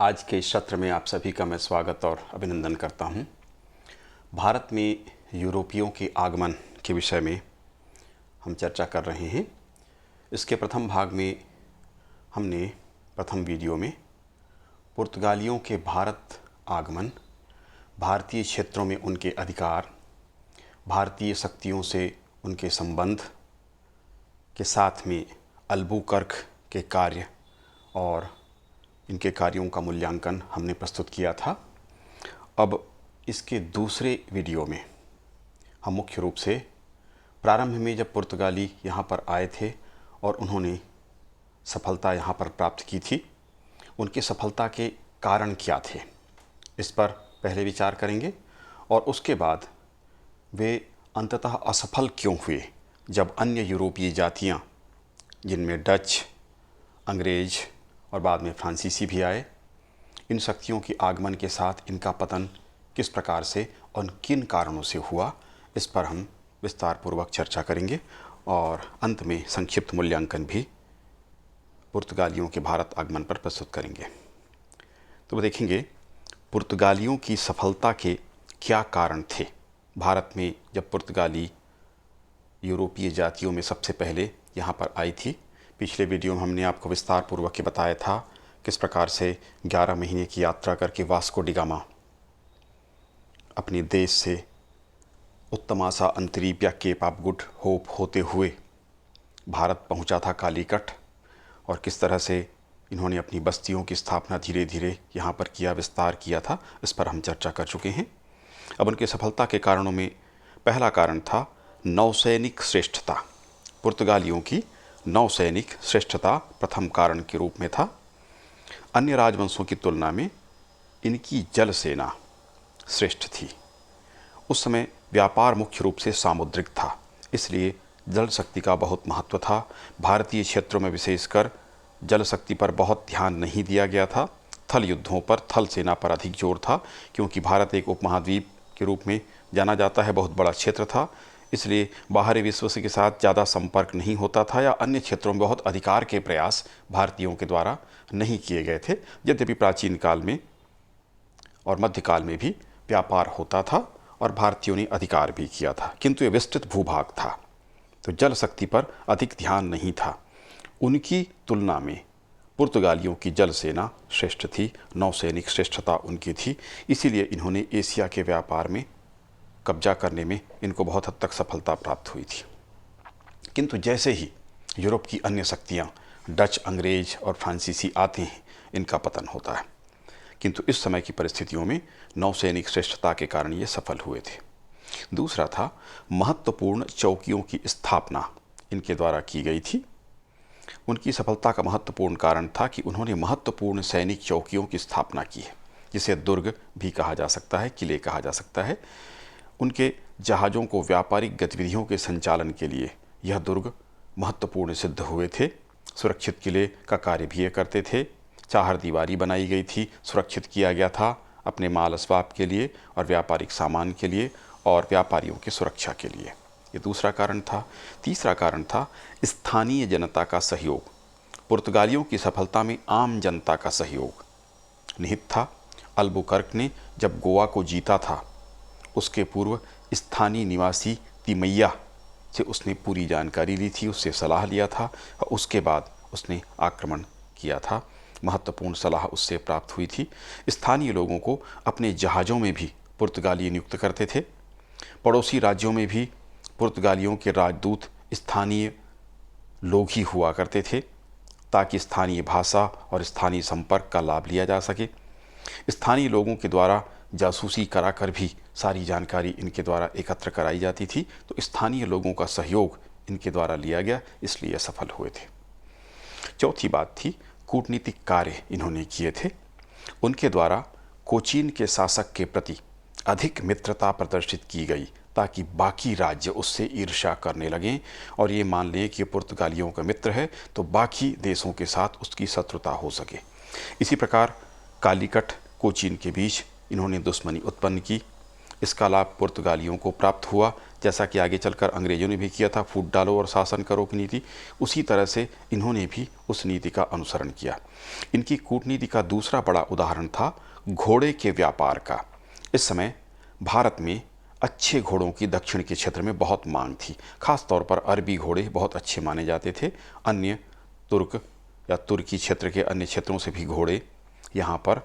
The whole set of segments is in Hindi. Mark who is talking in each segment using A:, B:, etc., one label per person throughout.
A: आज के इस सत्र में आप सभी का मैं स्वागत और अभिनंदन करता हूं। भारत में यूरोपियों के आगमन के विषय में हम चर्चा कर रहे हैं। इसके प्रथम भाग में हमने प्रथम वीडियो में पुर्तगालियों के भारत आगमन, भारतीय क्षेत्रों में उनके अधिकार, भारतीय शक्तियों से उनके संबंध के साथ में अल्बुकर्क के कार्य और इनके कार्यों का मूल्यांकन हमने प्रस्तुत किया था। अब इसके दूसरे वीडियो में हम मुख्य रूप से प्रारंभ में जब पुर्तगाली यहाँ पर आए थे और उन्होंने सफलता यहाँ पर प्राप्त की थी, उनकी सफलता के कारण क्या थे, इस पर पहले विचार करेंगे और उसके बाद वे अंततः असफल क्यों हुए जब अन्य यूरोपीय जातियाँ, जिनमें डच, अंग्रेज और बाद में फ्रांसीसी भी आए, इन शक्तियों के आगमन के साथ इनका पतन किस प्रकार से और किन कारणों से हुआ, इस पर हम विस्तार पूर्वक चर्चा करेंगे और अंत में संक्षिप्त मूल्यांकन भी पुर्तगालियों के भारत आगमन पर प्रस्तुत करेंगे। तो देखेंगे पुर्तगालियों की सफलता के क्या कारण थे। भारत में जब पुर्तगाली यूरोपीय जातियों में सबसे पहले यहाँ पर आई थी, पिछले वीडियो में हमने आपको विस्तार पूर्वक के बताया था किस प्रकार से 11 महीने की यात्रा करके वास्को डी गामा अपने देश से उत्तमासा अंतरीप या केप ऑफ गुड होप होते हुए भारत पहुंचा था कालीकट, और किस तरह से इन्होंने अपनी बस्तियों की स्थापना धीरे धीरे यहाँ पर किया, विस्तार किया था, इस पर हम चर्चा कर चुके हैं। अब उनकी सफलता के कारणों में पहला कारण था नौसैनिक श्रेष्ठता। पुर्तगालियों की नौसैनिक श्रेष्ठता प्रथम कारण के रूप में था। अन्य राजवंशों की तुलना में इनकी जल सेना श्रेष्ठ थी। उस समय व्यापार मुख्य रूप से सामुद्रिक था, इसलिए जल शक्ति का बहुत महत्व था। भारतीय क्षेत्रों में विशेषकर जल शक्ति पर बहुत ध्यान नहीं दिया गया था। थल युद्धों पर, थल सेना पर अधिक जोर था, क्योंकि भारत एक उपमहाद्वीप के रूप में जाना जाता है, बहुत बड़ा क्षेत्र था, इसलिए बाहरी विश्व के साथ ज़्यादा संपर्क नहीं होता था या अन्य क्षेत्रों में बहुत अधिकार के प्रयास भारतीयों के द्वारा नहीं किए गए थे। यद्यपि प्राचीन काल में और मध्यकाल में भी व्यापार होता था और भारतीयों ने अधिकार भी किया था, किंतु ये विस्तृत भूभाग था, तो जल शक्ति पर अधिक ध्यान नहीं था। उनकी तुलना में पुर्तगालियों की जल सेना श्रेष्ठ थी, नौसैनिक श्रेष्ठता उनकी थी, इसीलिए इन्होंने एशिया के व्यापार में कब्जा करने में इनको बहुत हद तक सफलता प्राप्त हुई थी। किंतु जैसे ही यूरोप की अन्य शक्तियाँ डच, अंग्रेज और फ्रांसीसी आते हैं, इनका पतन होता है। किंतु इस समय की परिस्थितियों में नौसैनिक श्रेष्ठता के कारण ये सफल हुए थे। दूसरा था महत्वपूर्ण चौकियों की स्थापना इनके द्वारा की गई थी। उनकी सफलता का महत्वपूर्ण कारण था कि उन्होंने महत्वपूर्ण सैनिक चौकियों की स्थापना की है, जिसे दुर्ग भी कहा जा सकता है, किले कहा जा सकता है। उनके जहाज़ों को व्यापारिक गतिविधियों के संचालन के लिए यह दुर्ग महत्वपूर्ण सिद्ध हुए थे। सुरक्षित किले का कार्य भी ये करते थे। चार दीवारी बनाई गई थी, सुरक्षित किया गया था अपने माल असबाब के लिए और व्यापारिक सामान के लिए और व्यापारियों की सुरक्षा के लिए। ये दूसरा कारण था। तीसरा कारण था स्थानीय जनता का सहयोग। पुर्तगालियों की सफलता में आम जनता का सहयोग निहित था। अल्बुकर्क ने जब गोवा को जीता था, उसके पूर्व स्थानीय निवासी तिमैया से उसने पूरी जानकारी ली थी, उससे सलाह लिया था और उसके बाद उसने आक्रमण किया था। महत्वपूर्ण सलाह उससे प्राप्त हुई थी। स्थानीय लोगों को अपने जहाज़ों में भी पुर्तगाली नियुक्त करते थे। पड़ोसी राज्यों में भी पुर्तगालियों के राजदूत स्थानीय लोग ही हुआ करते थे, ताकि स्थानीय भाषा और स्थानीय संपर्क का लाभ लिया जा सके। स्थानीय लोगों के द्वारा जासूसी कराकर भी सारी जानकारी इनके द्वारा एकत्र कराई जाती थी, तो स्थानीय लोगों का सहयोग इनके द्वारा लिया गया, इसलिए सफल हुए थे। चौथी बात थी कूटनीतिक कार्य इन्होंने किए थे। उनके द्वारा कोचीन के शासक के प्रति अधिक मित्रता प्रदर्शित की गई, ताकि बाकी राज्य उससे ईर्ष्या करने लगें और ये मान लें कि पुर्तगालियों का मित्र है, तो बाकी देशों के साथ उसकी शत्रुता हो सके। इसी प्रकार कालीकट, कोचीन के बीच इन्होंने दुश्मनी उत्पन्न की। इसका लाभ पुर्तगालियों को प्राप्त हुआ, जैसा कि आगे चलकर अंग्रेजों ने भी किया था, फूट डालो और शासन करो की नीति, उसी तरह से इन्होंने भी उस नीति का अनुसरण किया। इनकी कूटनीति का दूसरा बड़ा उदाहरण था घोड़े के व्यापार का। इस समय भारत में अच्छे घोड़ों की दक्षिण के क्षेत्र में बहुत मांग थी। खास तौर पर अरबी घोड़े बहुत अच्छे माने जाते थे। अन्य तुर्क या तुर्की क्षेत्र के अन्य क्षेत्रों से भी घोड़े यहाँ पर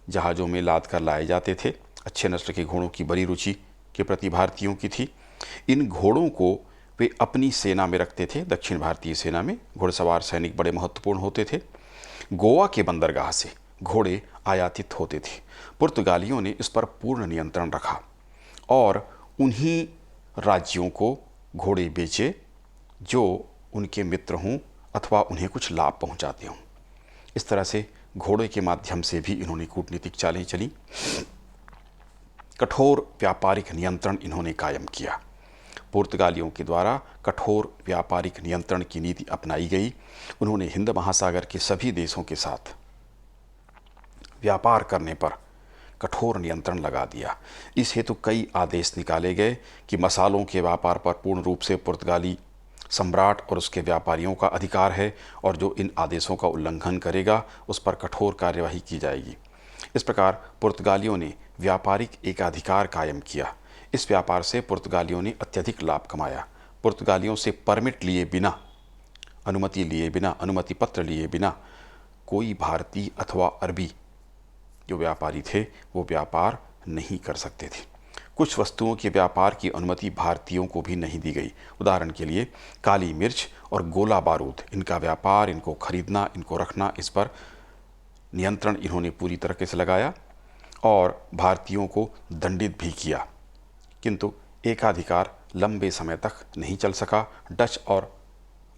A: जहाज़ों में लाद कर लाए जाते थे। अच्छे नस्ल के घोड़ों की बड़ी रुचि के प्रति भारतीयों की थी। इन घोड़ों को वे अपनी सेना में रखते थे। दक्षिण भारतीय सेना में घुड़सवार सैनिक बड़े महत्वपूर्ण होते थे। गोवा के बंदरगाह से घोड़े आयातित होते थे। पुर्तगालियों ने इस पर पूर्ण नियंत्रण रखा और उन्हीं राज्यों को घोड़े बेचे जो उनके मित्र हों अथवा उन्हें कुछ लाभ पहुंचाते हों। इस तरह से घोड़े के माध्यम से भी इन्होंने कूटनीतिक चालें चली। कठोर व्यापारिक नियंत्रण इन्होंने कायम किया। पुर्तगालियों के द्वारा कठोर व्यापारिक नियंत्रण की नीति अपनाई गई। उन्होंने हिंद महासागर के सभी देशों के साथ व्यापार करने पर कठोर नियंत्रण लगा दिया। इस हेतु कई आदेश निकाले गए कि मसालों के व्यापार पर पूर्ण रूप से पुर्तगाली सम्राट और उसके व्यापारियों का अधिकार है और जो इन आदेशों का उल्लंघन करेगा उस पर कठोर कार्यवाही की जाएगी। इस प्रकार पुर्तगालियों ने व्यापारिक एकाधिकार कायम किया। इस व्यापार से पुर्तगालियों ने अत्यधिक लाभ कमाया। पुर्तगालियों से परमिट लिए बिना, अनुमति लिए बिना, अनुमति पत्र लिए बिना कोई भारतीय अथवा अरबी जो व्यापारी थे वो व्यापार नहीं कर सकते थे। कुछ वस्तुओं के व्यापार की अनुमति भारतीयों को भी नहीं दी गई। उदाहरण के लिए काली मिर्च और गोला बारूद, इनका व्यापार, इनको खरीदना, इनको रखना, इस पर नियंत्रण इन्होंने पूरी तरीके से लगाया और भारतीयों को दंडित भी किया। किंतु एकाधिकार लंबे समय तक नहीं चल सका। डच और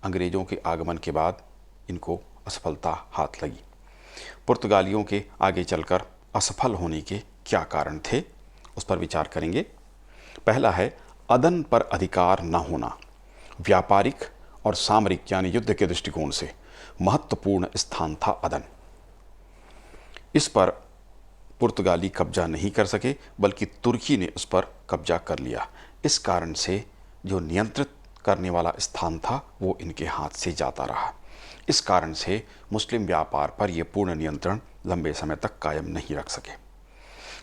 A: अंग्रेज़ों के आगमन के बाद इनको असफलता हाथ लगी। पुर्तगालियों के आगे चलकर असफल होने के क्या कारण थे उस पर विचार करेंगे। पहला है अदन पर अधिकार न होना। व्यापारिक और सामरिक यानी युद्ध के दृष्टिकोण से महत्वपूर्ण स्थान था अदन। इस पर पुर्तगाली कब्जा नहीं कर सके बल्कि तुर्की ने उस पर कब्जा कर लिया। इस कारण से जो नियंत्रित करने वाला स्थान था वो इनके हाथ से जाता रहा। इस कारण से मुस्लिम व्यापार पर यह पूर्ण नियंत्रण लंबे समय तक कायम नहीं रख सके।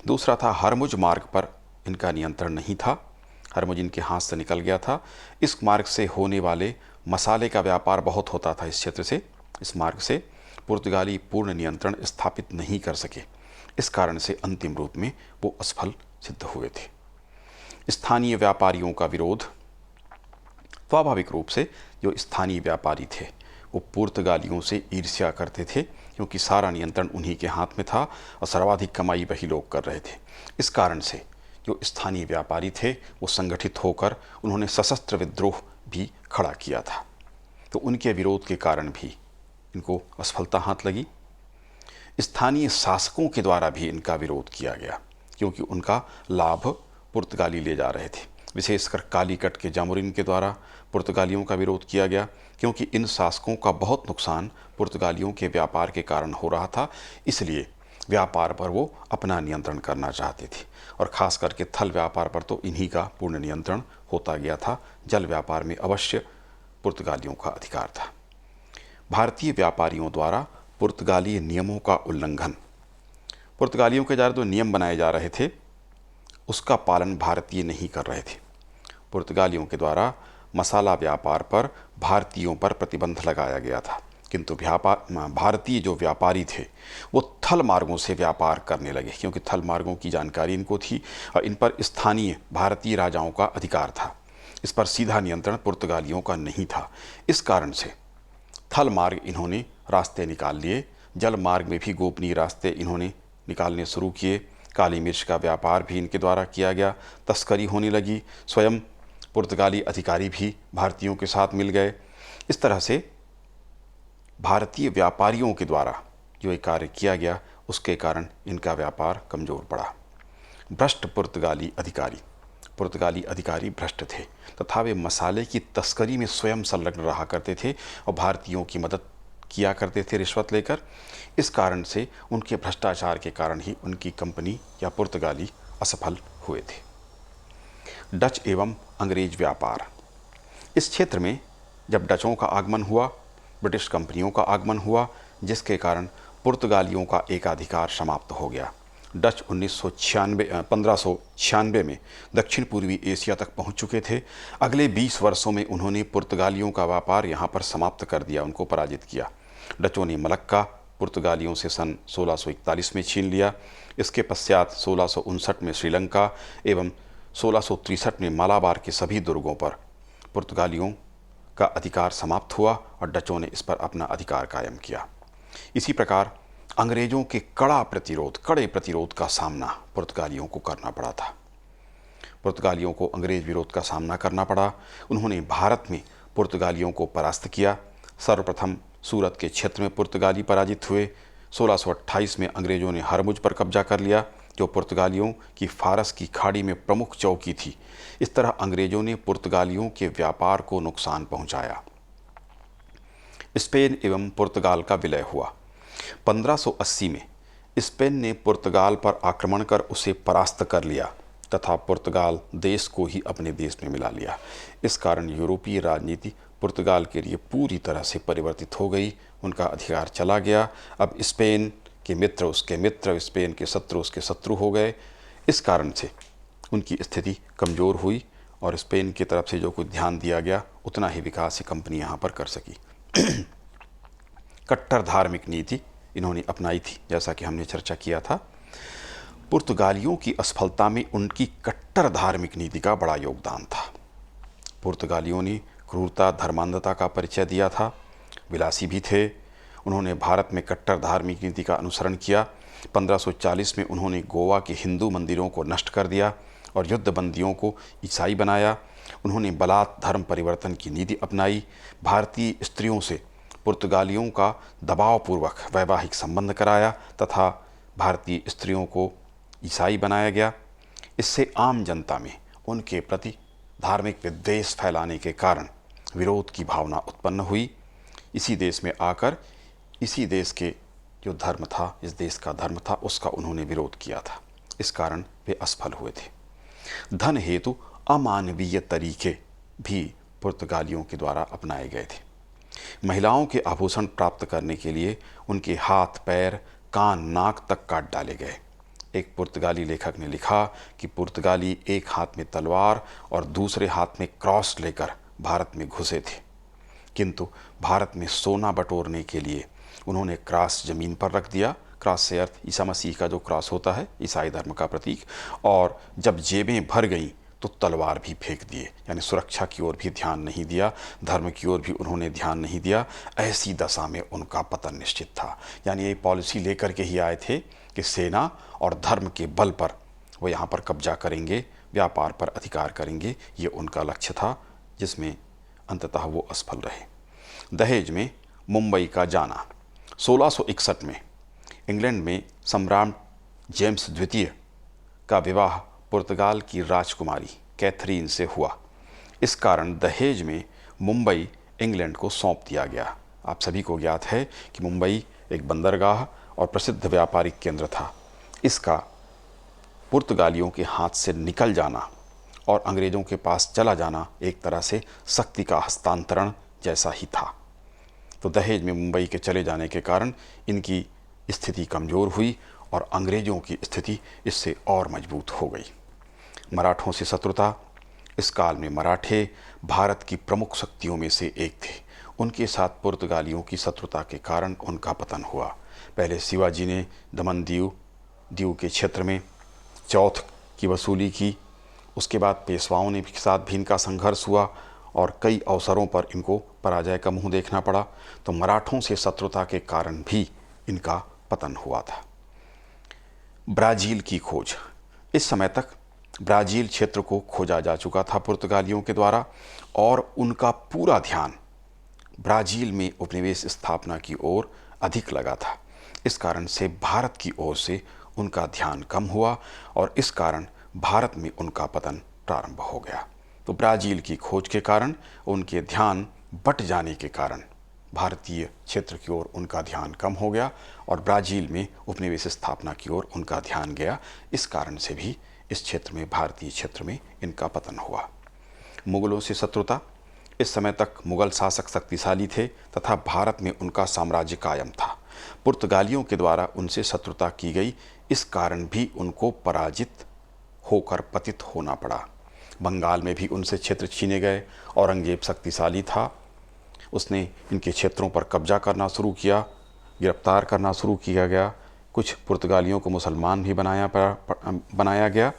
A: दूसरा था हरमुज मार्ग पर इनका नियंत्रण नहीं था। हरमुज इनके हाथ से निकल गया था। इस मार्ग से होने वाले मसाले का व्यापार बहुत होता था इस क्षेत्र से। इस मार्ग से पुर्तगाली पूर्ण नियंत्रण स्थापित नहीं कर सके। इस कारण से अंतिम रूप में वो असफल सिद्ध हुए थे। स्थानीय व्यापारियों का विरोध। स्वाभाविक रूप से जो स्थानीय व्यापारी थे वो पुर्तगालियों से ईर्ष्या करते थे क्योंकि सारा नियंत्रण उन्हीं के हाथ में था और सर्वाधिक कमाई वही लोग कर रहे थे। इस कारण से जो स्थानीय व्यापारी थे वो संगठित होकर उन्होंने सशस्त्र विद्रोह भी खड़ा किया था। तो उनके विरोध के कारण भी इनको असफलता हाथ लगी। स्थानीय शासकों के द्वारा भी इनका विरोध किया गया क्योंकि उनका लाभ पुर्तगाली ले जा रहे थे। विशेषकर कालीकट के जामोरिन के द्वारा पुर्तगालियों का विरोध किया गया क्योंकि इन शासकों का बहुत नुकसान पुर्तगालियों के व्यापार के कारण हो रहा था। इसलिए व्यापार पर वो अपना नियंत्रण करना चाहते थे और ख़ास करके थल व्यापार पर तो इन्हीं का पूर्ण नियंत्रण होता गया था। जल व्यापार में अवश्य पुर्तगालियों का अधिकार था। भारतीय व्यापारियों द्वारा पुर्तगाली नियमों का उल्लंघन। पुर्तगालियों के द्वारा जो नियम बनाए जा रहे थे उसका पालन भारतीय नहीं कर रहे थे। पुर्तगालियों के द्वारा मसाला व्यापार पर भारतीयों पर प्रतिबंध लगाया गया था किंतु भारतीय जो व्यापारी थे वो थल मार्गों से व्यापार करने लगे क्योंकि थल मार्गों की जानकारी इनको थी और इन पर स्थानीय भारतीय राजाओं का अधिकार था। इस पर सीधा नियंत्रण पुर्तगालियों का नहीं था। इस कारण से थल मार्ग इन्होंने रास्ते निकाल लिए। जल मार्ग में भी गोपनीय रास्ते इन्होंने निकालने शुरू किए। काली मिर्च का व्यापार भी इनके द्वारा किया गया। तस्करी होने लगी। स्वयं पुर्तगाली अधिकारी भी भारतीयों के साथ मिल गए। इस तरह से भारतीय व्यापारियों के द्वारा जो ये कार्य किया गया उसके कारण इनका व्यापार कमज़ोर पड़ा। भ्रष्ट पुर्तगाली अधिकारी भ्रष्ट थे तथा वे मसाले की तस्करी में स्वयं संलग्न रहा करते थे और भारतीयों की मदद किया करते थे रिश्वत लेकर। इस कारण से उनके भ्रष्टाचार के कारण ही उनकी कंपनी या पुर्तगाली असफल हुए थे। डच एवं अंग्रेज व्यापार। इस क्षेत्र में जब डचों का आगमन हुआ, ब्रिटिश कंपनियों का आगमन हुआ, जिसके कारण पुर्तगालियों का एकाधिकार समाप्त हो गया। डच 1596 में दक्षिण पूर्वी एशिया तक पहुंच चुके थे। अगले 20 वर्षों में उन्होंने पुर्तगालियों का व्यापार यहाँ पर समाप्त कर दिया, उनको पराजित किया। डचों ने मलक्का पुर्तगालियों से सन 1641 में छीन लिया। इसके पश्चात 1659 में श्रीलंका एवं 1663 में मालाबार के सभी दुर्गों पर पुर्तगालियों का अधिकार समाप्त हुआ और डचों ने इस पर अपना अधिकार कायम किया। इसी प्रकार अंग्रेजों के कड़े प्रतिरोध का सामना पुर्तगालियों को करना पड़ा था। पुर्तगालियों को अंग्रेज विरोध का सामना करना पड़ा। उन्होंने भारत में पुर्तगालियों को परास्त किया। सर्वप्रथम सूरत के क्षेत्र में पुर्तगाली पराजित हुए। 1628 में अंग्रेजों ने हरमुज पर कब्जा कर लिया, जो पुर्तगालियों की फारस की खाड़ी में प्रमुख चौकी थी। इस तरह अंग्रेजों ने पुर्तगालियों के व्यापार को नुकसान पहुंचाया। स्पेन एवं पुर्तगाल का विलय हुआ। 1580 में स्पेन ने पुर्तगाल पर आक्रमण कर उसे परास्त कर लिया तथा पुर्तगाल देश को ही अपने देश में मिला लिया। इस कारण यूरोपीय राजनीति पुर्तगाल के लिए पूरी तरह से परिवर्तित हो गई। उनका अधिकार चला गया। अब स्पेन के मित्र उसके मित्र, स्पेन के शत्रु उसके शत्रु हो गए। इस कारण से उनकी स्थिति कमज़ोर हुई और स्पेन की तरफ से जो कुछ ध्यान दिया गया उतना ही विकास ये कंपनी यहाँ पर कर सकी। कट्टर धार्मिक नीति इन्होंने अपनाई थी, जैसा कि हमने चर्चा किया था। पुर्तगालियों की असफलता में उनकी कट्टर धार्मिक नीति का बड़ा योगदान था। पुर्तगालियों ने क्रूरता, धर्मांधता का परिचय दिया था, विलासी भी थे। उन्होंने भारत में कट्टर धार्मिक नीति का अनुसरण किया। 1540 में उन्होंने गोवा के हिंदू मंदिरों को नष्ट कर दिया और युद्धबंदियों को ईसाई बनाया। उन्होंने बलात् धर्म परिवर्तन की नीति अपनाई। भारतीय स्त्रियों से पुर्तगालियों का दबावपूर्वक वैवाहिक संबंध कराया तथा भारतीय स्त्रियों को ईसाई बनाया गया। इससे आम जनता में उनके प्रति धार्मिक विद्वेष फैलाने के कारण विरोध की भावना उत्पन्न हुई। इसी देश में आकर इसी देश के जो धर्म था, इस देश का धर्म था, उसका उन्होंने विरोध किया था। इस कारण वे असफल हुए थे। धन हेतु अमानवीय तरीके भी पुर्तगालियों के द्वारा अपनाए गए थे। महिलाओं के आभूषण प्राप्त करने के लिए उनके हाथ, पैर, कान, नाक तक काट डाले गए। एक पुर्तगाली लेखक ने लिखा कि पुर्तगाली एक हाथ में तलवार और दूसरे हाथ में क्रॉस लेकर भारत में घुसे थे, किंतु भारत में सोना बटोरने के लिए उन्होंने क्रॉस जमीन पर रख दिया। क्रॉस से अर्थ ईसा मसीह का जो क्रॉस होता है, ईसाई धर्म का प्रतीक। और जब जेबें भर गईं तो तलवार भी फेंक दिए, यानी सुरक्षा की ओर भी ध्यान नहीं दिया, धर्म की ओर भी उन्होंने ध्यान नहीं दिया। ऐसी दशा में उनका पतन निश्चित था। यानी ये पॉलिसी लेकर के ही आए थे कि सेना और धर्म के बल पर वो यहाँ पर कब्जा करेंगे, व्यापार पर अधिकार करेंगे। ये उनका लक्ष्य था, जिसमें अंततः वो असफल रहे। दहेज में मुंबई का जाना। 1661 में इंग्लैंड में सम्राट जेम्स द्वितीय का विवाह पुर्तगाल की राजकुमारी कैथरीन से हुआ। इस कारण दहेज में मुंबई इंग्लैंड को सौंप दिया गया। आप सभी को ज्ञात है कि मुंबई एक बंदरगाह और प्रसिद्ध व्यापारिक केंद्र था। इसका पुर्तगालियों के हाथ से निकल जाना और अंग्रेज़ों के पास चला जाना एक तरह से शक्ति का हस्तांतरण जैसा ही था। तो दहेज में मुंबई के चले जाने के कारण इनकी स्थिति कमज़ोर हुई और अंग्रेज़ों की स्थिति इससे और मजबूत हो गई। मराठों से शत्रुता। इस काल में मराठे भारत की प्रमुख शक्तियों में से एक थे। उनके साथ पुर्तगालियों की शत्रुता के कारण उनका पतन हुआ। पहले शिवाजी ने दमन दीव के क्षेत्र में चौथ की वसूली की। उसके बाद पेशवाओं ने के साथ भी इनका संघर्ष हुआ और कई अवसरों पर इनको पराजय का मुंह देखना पड़ा। तो मराठों से शत्रुता के कारण भी इनका पतन हुआ था। ब्राज़ील की खोज। इस समय तक ब्राज़ील क्षेत्र को खोजा जा चुका था पुर्तगालियों के द्वारा और उनका पूरा ध्यान ब्राज़ील में उपनिवेश स्थापना की ओर अधिक लगा था। इस कारण से भारत की ओर से उनका ध्यान कम हुआ और इस कारण भारत में उनका पतन प्रारंभ हो गया। तो ब्राज़ील की खोज के कारण, उनके ध्यान बट जाने के कारण भारतीय क्षेत्र की ओर उनका ध्यान कम हो गया और ब्राज़ील में उपनिवेश स्थापना की ओर उनका ध्यान गया। इस कारण से भी इस क्षेत्र में, भारतीय क्षेत्र में, इनका पतन हुआ। मुगलों से शत्रुता। इस समय तक मुगल शासक शक्तिशाली थे तथा भारत में उनका साम्राज्य कायम था। पुर्तगालियों के द्वारा उनसे शत्रुता की गई, इस कारण भी उनको पराजित होकर पतित होना पड़ा। बंगाल में भी उनसे क्षेत्र छीने गए। औरंगजेब शक्तिशाली था, उसने इनके क्षेत्रों पर कब्जा करना शुरू किया, गिरफ्तार करना शुरू किया गया। कुछ पुर्तगालियों को मुसलमान भी बनाया गया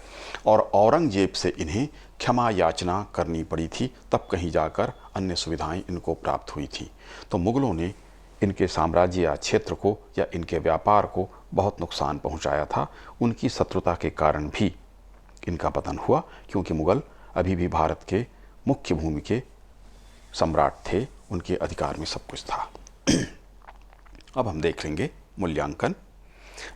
A: और औरंगजेब से इन्हें क्षमा याचना करनी पड़ी थी, तब कहीं जाकर अन्य सुविधाएं इनको प्राप्त हुई थी। तो मुगलों ने इनके साम्राज्य या क्षेत्र को या इनके व्यापार को बहुत नुकसान पहुंचाया था। उनकी शत्रुता के कारण भी इनका पतन हुआ, क्योंकि मुगल अभी भी भारत के मुख्य भूमि के सम्राट थे, उनके अधिकार में सब कुछ था। अब हम देख लेंगे मूल्यांकन।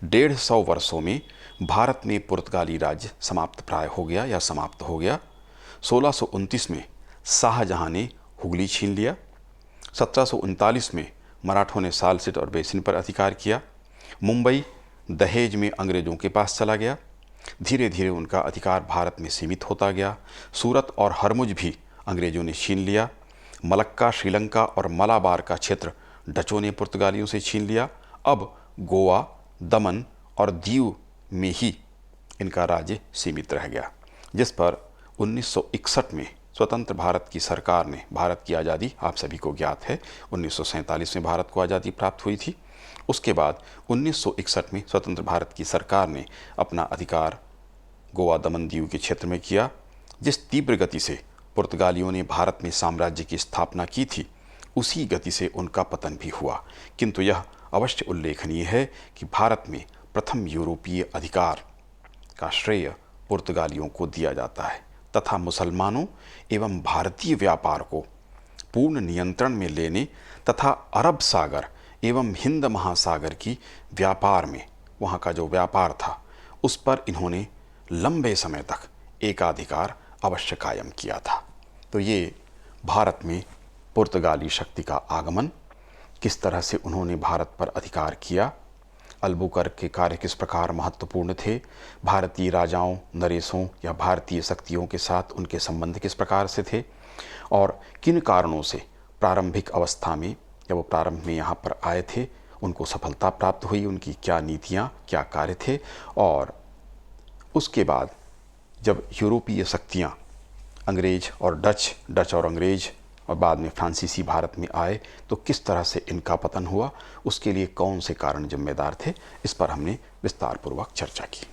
A: 150 वर्षों में भारत में पुर्तगाली राज्य समाप्त प्राय हो गया या समाप्त हो गया। 1629 में शाहजहां ने हुगली छीन लिया। 1739 में मराठों ने सालसेट और बेसिन पर अधिकार किया। मुंबई दहेज में अंग्रेजों के पास चला गया। धीरे धीरे उनका अधिकार भारत में सीमित होता गया। सूरत और हरमुज भी अंग्रेजों ने छीन लिया। मलक्का, श्रीलंका और मलाबार का क्षेत्र डचों ने पुर्तगालियों से छीन लिया। अब गोवा, दमन और दीव में ही इनका राज्य सीमित रह गया, जिस पर 1961 में स्वतंत्र भारत की सरकार ने, भारत की आज़ादी आप सभी को ज्ञात है, 1947 में भारत को आज़ादी प्राप्त हुई थी। उसके बाद 1961 में स्वतंत्र भारत की सरकार ने अपना अधिकार गोवा, दमन, दीव के क्षेत्र में किया। जिस तीव्र गति से पुर्तगालियों ने भारत में साम्राज्य की स्थापना की थी, उसी गति से उनका पतन भी हुआ। किंतु यह अवश्य उल्लेखनीय है कि भारत में प्रथम यूरोपीय अधिकार का श्रेय पुर्तगालियों को दिया जाता है तथा मुसलमानों एवं भारतीय व्यापार को पूर्ण नियंत्रण में लेने तथा अरब सागर एवं हिंद महासागर की व्यापार में, वहाँ का जो व्यापार था, उस पर इन्होंने लंबे समय तक एकाधिकार अवश्य कायम किया था। तो ये भारत में पुर्तगाली शक्ति का आगमन, किस तरह से उन्होंने भारत पर अधिकार किया, अल्बुकर्क के कार्य किस प्रकार महत्वपूर्ण थे, भारतीय राजाओं, नरेशों या भारतीय शक्तियों के साथ उनके संबंध किस प्रकार से थे और किन कारणों से प्रारंभिक अवस्था में, जब वो प्रारंभ में यहाँ पर आए थे, उनको सफलता प्राप्त हुई, उनकी क्या नीतियाँ, क्या कार्य थे, और उसके बाद जब यूरोपीय शक्तियाँ अंग्रेज और डच और अंग्रेज और बाद में फ्रांसीसी भारत में आए, तो किस तरह से इनका पतन हुआ, उसके लिए कौन से कारण जिम्मेदार थे, इस पर हमने विस्तारपूर्वक चर्चा की।